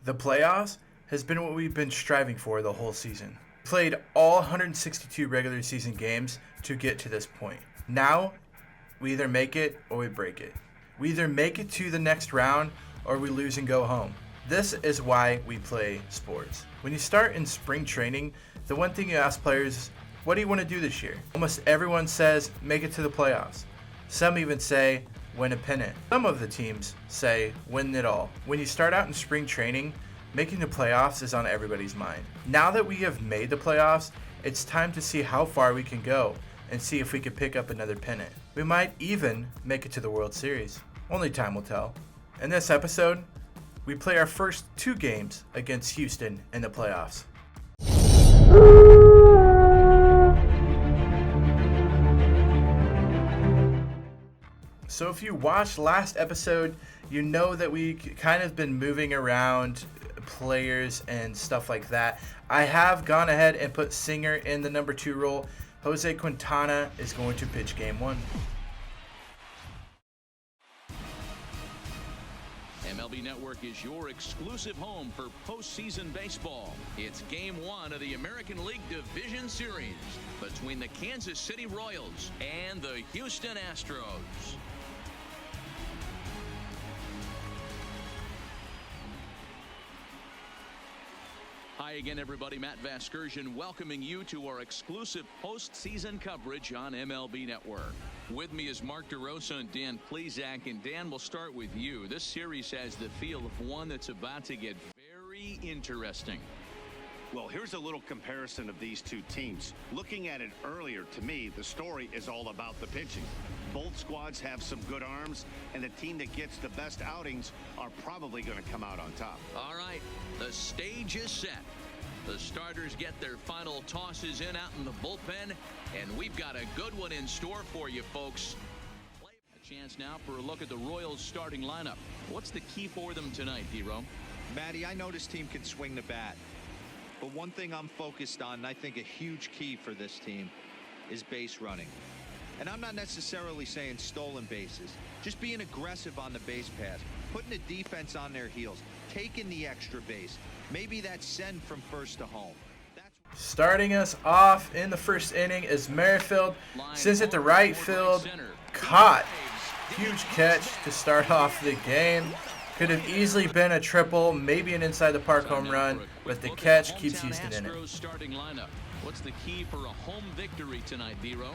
The playoffs has been what we've been striving for the whole season. We played all 162 regular season games to get to this point. Now, we either make it or we break it. We either make it to the next round or we lose and go home. This is why we play sports. When you start in spring training, the one thing you ask players is, what do you want to do this year? Almost everyone says, make it to the playoffs. Some even say, win a pennant. Some of the teams say, win it all. When you start out in spring training, making the playoffs is on everybody's mind. Now that we have made the playoffs, it's time to see how far we can go and see if we can pick up another pennant. We might even make it to the World Series. Only time will tell. In this episode, we play our first 2 games against Houston in the playoffs. So if you watched last episode, you know that we kind of been moving around players and stuff like that. I have gone ahead and put Singer in the number 2 role. Jose Quintana is going to pitch game 1. MLB Network is your exclusive home for postseason baseball. It's game 1 of the American League Division Series between the Kansas City Royals and the Houston Astros. Hi again, everybody. Matt Vasgersian welcoming you to our exclusive postseason coverage on MLB Network. With me is Mark DeRosa and Dan Plesac. And Dan, we'll start with you. This series has the feel of one that's about to get very interesting. Well, here's a little comparison of these two teams. Looking at it earlier, to me, the story is all about the pitching. Both squads have some good arms, and the team that gets the best outings are probably going to come out on top. All right, the stage is set. The starters get their final tosses in out in the bullpen, and we've got a good one in store for you, folks. A chance now for a look at the Royals starting lineup. What's the key for them tonight, D-Rome? Matty, I know this team can swing the bat. But one thing I'm focused on, and I think a huge key for this team, is base running. And I'm not necessarily saying stolen bases. Just being aggressive on the base pass, putting the defense on their heels, taking the extra base. Maybe that send from first to home. Starting us off in the first inning is Merrifield. Sends it to right field. Caught. Huge catch to start off the game. Could have easily been a triple, maybe an inside the park home run, but the catch keeps Houston in it. What's the key for a home victory tonight, D-Ro?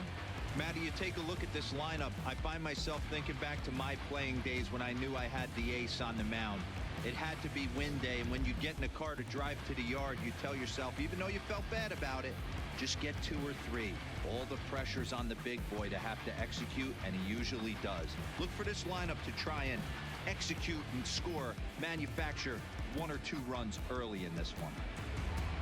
Matty, you take a look at this lineup. I find myself thinking back to my playing days when I knew I had the ace on the mound. It had to be win day, and when you get in a car to drive to the yard, you tell yourself, even though you felt bad about it, just get 2 or 3. All the pressure's on the big boy to have to execute, and he usually does. Look for this lineup to try and execute and score, manufacture 1 or 2 runs early in this one.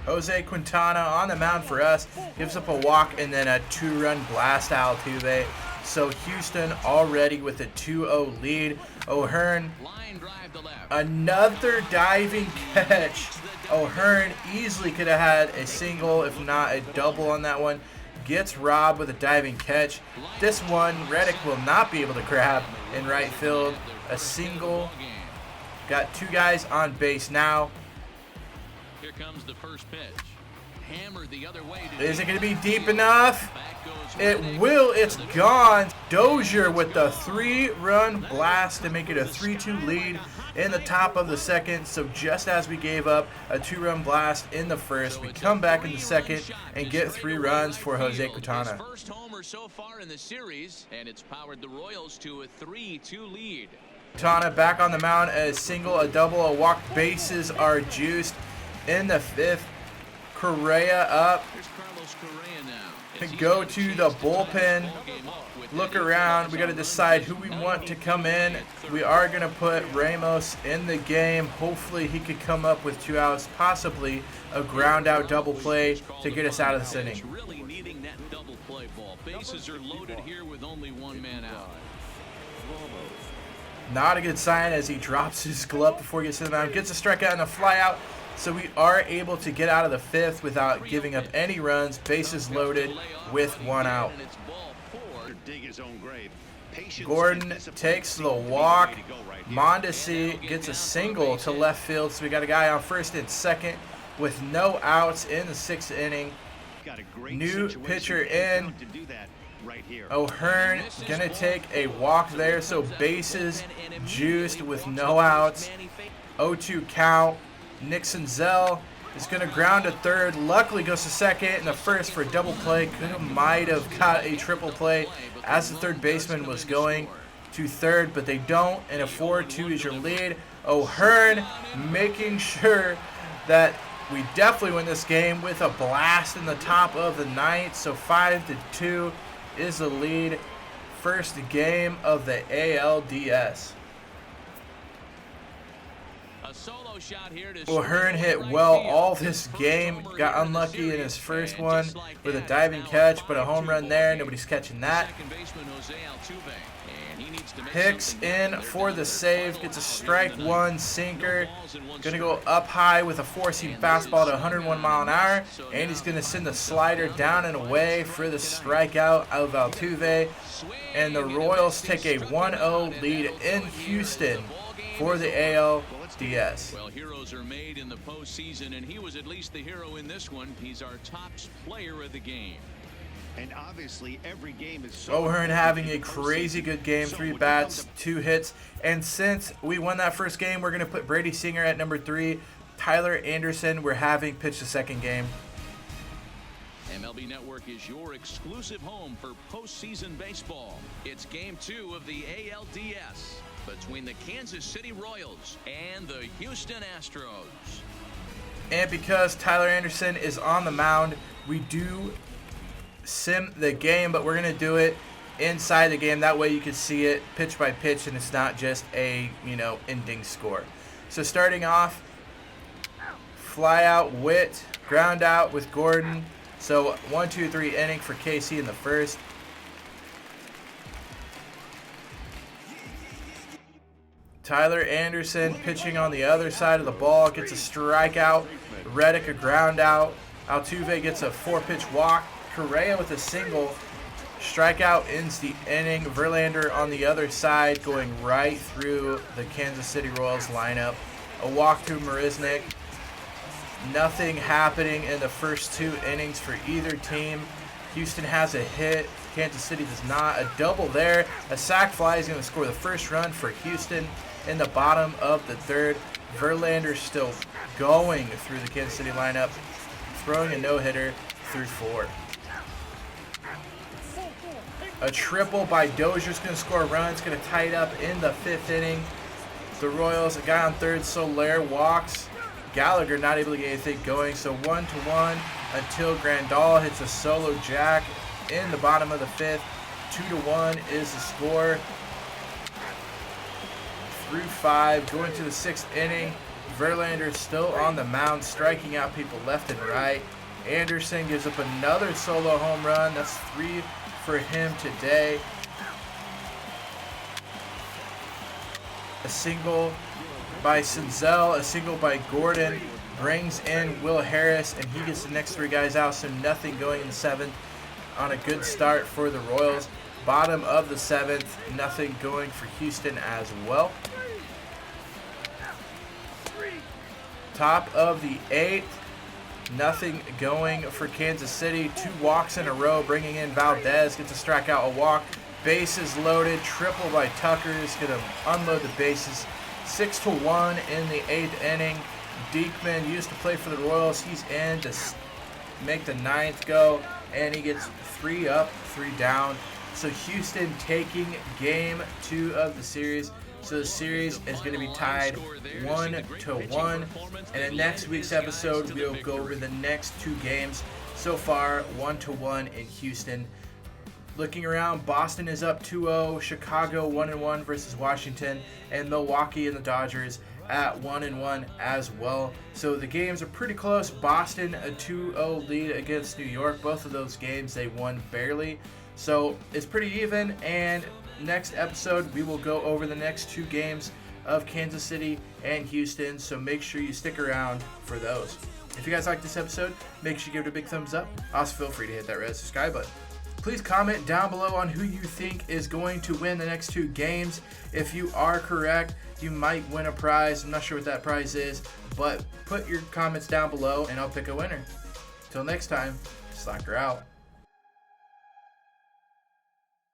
Jose Quintana on the mound for us, gives up a walk and then a 2-run blast out Altuve. So Houston already with a 2-0 lead. O'Hearn, another diving catch. O'Hearn easily could have had a single, if not a double on that one. Gets robbed with a diving catch. This one, Reddick will not be able to grab in right field. A single. Got 2 guys on base now. Here comes the first pitch. Hammered the other way. Is it going to be deep enough? It will. It's gone. Dozier with the 3-run blast to make it a 3-2 lead in the top of the second. So just as we gave up a 2-run blast in the first, we come back in the second and get 3 runs for Jose Quintana. His first homer so far in the series, and it's powered the Royals to a 3-2 lead. Quintana back on the mound, a single, a double, a walk. Bases are juiced in the 5th. Correa up. Go to the bullpen. Look around. We got to decide who we want to come in. We are going to put Ramos in the game. Hopefully he could come up with 2 outs, possibly a ground out double play to get us out of this inning. Really needing that double play ball. Bases are loaded here with only 1 man out. Not a good sign as he drops his glove before he gets to the mound. Gets a strikeout and a fly out. So we are able to get out of the 5th without giving up any runs. Bases loaded with 1 out. Dig his own grave. Gordon takes the walk. Mondesi gets a single to left field, so we got a guy on first and second with no outs in the 6th inning. New pitcher in. O'Hearn gonna take a walk there, so bases juiced with no outs. 0-2 count. Nixon Zell is gonna ground to third. Luckily goes to second in the first for a double play. Might have caught a triple play as the third baseman was going to third, but they don't. And a 4-2 is your lead. O'Hearn making sure that we definitely win this game with a blast in the top of the 9th. So 5-2 is the lead. First game of the ALDS. O'Hearn hit well all this game. Got unlucky in his first one with a diving catch, but a home run there. Nobody's catching that. Hicks in for the save. Gets a strike one sinker. Going to go up high with a 4-seam fastball to 101 mile an hour. And he's going to send the slider down and away for the strikeout of Altuve. And the Royals take a 1-0 lead in Houston for the ALDS. Well, heroes are made in the postseason, and he was at least the hero in this one. He's our top player of the game. And obviously every game is so O'Hearn having a crazy good game, 3 bats, 2 hits. And since we won that first game, we're going to put Brady Singer at number 3. Tyler Anderson, we're having pitched the second game. MLB Network is your exclusive home for postseason baseball. It's game 2 of the ALDS between the Kansas City Royals and the Houston Astros. And because Tyler Anderson is on the mound, we do sim the game, but we're going to do it inside the game. That way you can see it pitch by pitch, and it's not just a, ending score. So starting off, fly out, Witt, ground out with Gordon. So 1-2-3 inning for KC in the first. Tyler Anderson pitching on the other side of the ball, gets a strikeout. Reddick a ground out. Altuve gets a 4-pitch walk. Correa with a single. Strikeout ends the inning. Verlander on the other side going right through the Kansas City Royals lineup. A walk to Marisnick. Nothing happening in the first 2 innings for either team. Houston has a hit. Kansas City does not. A double there. A sac fly is going to score the first run for Houston in the bottom of the 3rd. Verlander still going through the Kansas City lineup, throwing a no-hitter through 4. A triple by Dozier's going to score a run. It's going to tie it up in the 5th inning. The Royals, a guy on 3rd, Soler walks. Gallagher not able to get anything going, so 1-1 until Grandal hits a solo jack in the bottom of the 5th. 2-1 is the score. Through 5, going to the 6th inning. Verlander still on the mound, striking out people left and right. Anderson gives up another solo home run. That's 3 for him today. A single by Senzel, a single by Gordon, brings in Will Harris, and he gets the next 3 guys out, so nothing going in the 7th on a good start for the Royals. Bottom of the 7th, nothing going for Houston as well. Top of the 8th, nothing going for Kansas City. 2 walks in a row, bringing in Valdez, gets a strikeout, a walk. Bases loaded, triple by Tucker is going to unload the bases. 6-1 in the 8th inning. Diekman used to play for the Royals. He's in to make the 9th go, and he gets 3 up, 3 down. So Houston taking game 2 of the series. So the series is going to be tied 1-1. And in next week's episode, we'll go over the next 2 games. So far, 1-1 in Houston. Looking around, Boston is up 2-0, Chicago 1-1 versus Washington, and Milwaukee and the Dodgers at 1-1 as well. So the games are pretty close. Boston a 2-0 lead against New York. Both of those games they won barely. So it's pretty even, and next episode we will go over the next 2 games of Kansas City and Houston, so make sure you stick around for those. If you guys like this episode, make sure you give it a big thumbs up. Also feel free to hit that red subscribe button. Please comment down below on who you think is going to win the next 2 games. If you are correct, you might win a prize. I'm not sure what that prize is, but put your comments down below and I'll pick a winner. Till next time, Slacker out.